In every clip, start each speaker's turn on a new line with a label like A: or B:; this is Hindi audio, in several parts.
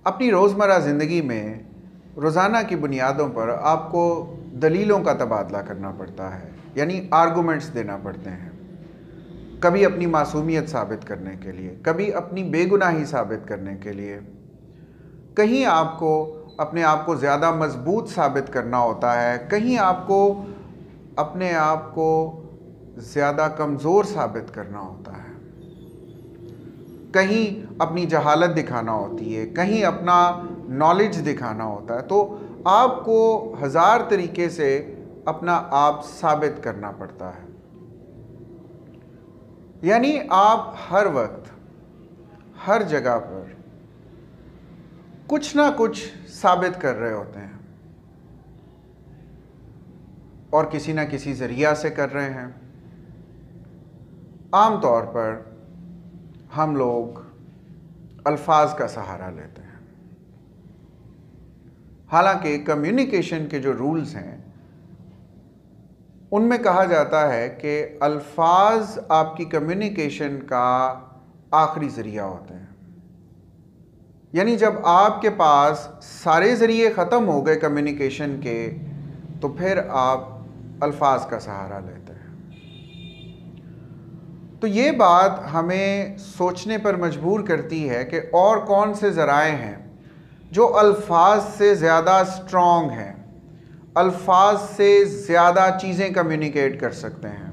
A: अपनी रोज़मर्रा ज़िंदगी में रोज़ाना की बुनियादों पर आपको दलीलों का तबादला करना पड़ता है, यानी आर्गुमेंट्स देना पड़ते हैं। कभी अपनी मासूमियत साबित करने के लिए, कभी अपनी बेगुनाही साबित करने के लिए, कहीं आपको अपने आप को ज़्यादा मजबूत साबित करना होता है, कहीं आपको अपने आप को ज़्यादा कमज़ोर साबित करना होता है, कहीं अपनी जहालत दिखाना होती है, कहीं अपना नॉलेज दिखाना होता है। तो आपको हज़ार तरीके से अपना आप साबित करना पड़ता है, यानी आप हर वक्त हर जगह पर कुछ ना कुछ साबित कर रहे होते हैं और किसी ना किसी ज़रिया से कर रहे हैं। आम तौर पर हम लोग अल्फाज का सहारा लेते हैं। हालांकि कम्युनिकेशन के जो रूल्स हैं उनमें कहा जाता है कि अल्फाज आपकी कम्युनिकेशन का आखिरी ज़रिया होते हैं, यानी जब आपके पास सारे ज़रिए ख़त्म हो गए कम्युनिकेशन के, तो फिर आप अल्फाज का सहारा लेते हैं। तो ये बात हमें सोचने पर मजबूर करती है कि और कौन से ज़राए हैं जो अल्फाज से ज़्यादा स्ट्रॉन्ग हैं, अल्फाज से ज़्यादा चीज़ें कम्युनिकेट कर सकते हैं।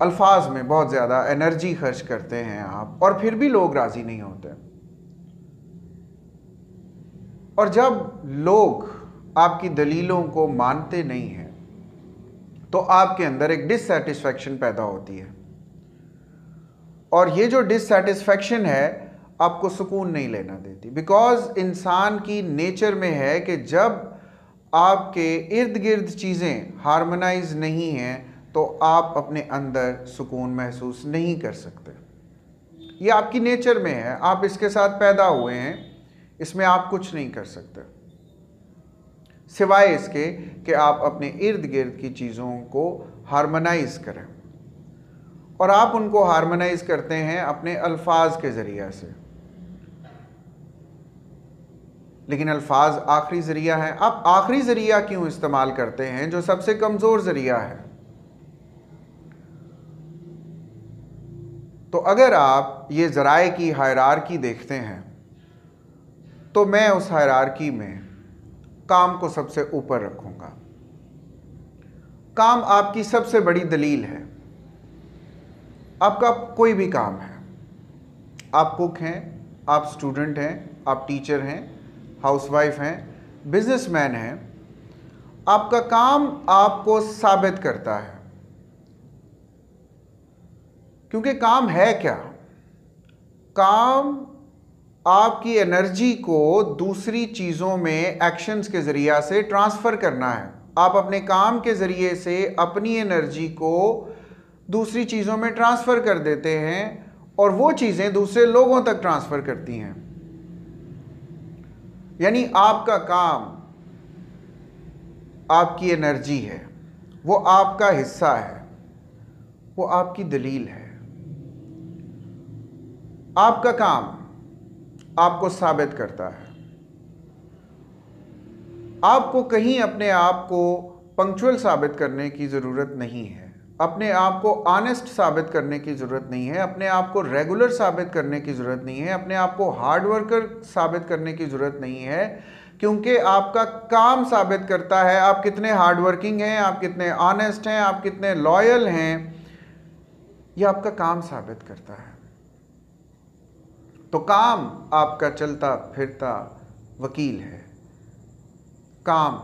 A: अल्फाज में बहुत ज़्यादा एनर्जी खर्च करते हैं आप, और फिर भी लोग राज़ी नहीं होते। और जब लोग आपकी दलीलों को मानते नहीं हैं तो आपके अंदर एक डिससैटिस्फैक्शन पैदा होती है, और ये जो डिससैटिस्फैक्शन है आपको सुकून नहीं लेना देती। बिकॉज इंसान की नेचर में है कि जब आपके इर्द गिर्द चीज़ें हार्मोनाइज नहीं हैं तो आप अपने अंदर सुकून महसूस नहीं कर सकते। ये आपकी नेचर में है, आप इसके साथ पैदा हुए हैं, इसमें आप कुछ नहीं कर सकते सिवाय इसके कि आप अपने इर्द गिर्द की चीज़ों को हार्मोनाइज करें, और आप उनको हार्मोनाइज करते हैं अपने अल्फाज के ज़रिए से। लेकिन अल्फाज आखिरी ज़रिया है। आप आखिरी ज़रिया क्यों इस्तेमाल करते हैं जो सबसे कमज़ोर ज़रिया है? तो अगर आप ये ज़राए की हायरार्की देखते हैं तो मैं उस हायरार्की में काम को सबसे ऊपर रखूँगा। काम आपकी सबसे बड़ी दलील है। आपका कोई भी काम है, आप कुक हैं, आप स्टूडेंट हैं, आप टीचर हैं, हाउसवाइफ हैं, बिजनेसमैन हैं, आपका काम आपको साबित करता है। क्योंकि काम है क्या? काम आपकी एनर्जी को दूसरी चीज़ों में एक्शंस के ज़रिए से ट्रांसफ़र करना है। आप अपने काम के ज़रिए से अपनी एनर्जी को दूसरी चीज़ों में ट्रांसफ़र कर देते हैं और वो चीज़ें दूसरे लोगों तक ट्रांसफ़र करती हैं। यानी आपका काम आपकी एनर्जी है, वो आपका हिस्सा है, वो आपकी दलील है। आपका काम आपको साबित करता है। आपको कहीं अपने आप को पंक्चुअल साबित करने की ज़रूरत नहीं है, अपने आप को ऑनेस्ट साबित करने की ज़रूरत नहीं है, अपने आप को रेगुलर साबित करने की ज़रूरत नहीं है, अपने आप को हार्ड वर्कर साबित करने की ज़रूरत नहीं है, क्योंकि आपका काम साबित करता है आप कितने हार्ड वर्किंग हैं, आप कितने ऑनेस्ट हैं, आप कितने लॉयल हैं। ये आपका काम साबित करता है। तो काम आपका चलता फिरता वकील है। काम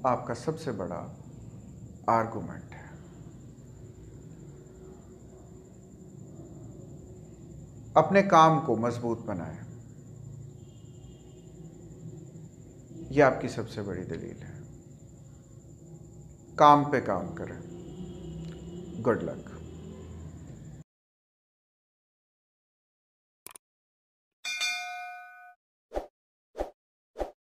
A: आपका सबसे बड़ा आर्गुमेंट है। अपने काम को मजबूत बनाएं, यह आपकी सबसे बड़ी दलील है। काम पे काम करें। Good luck.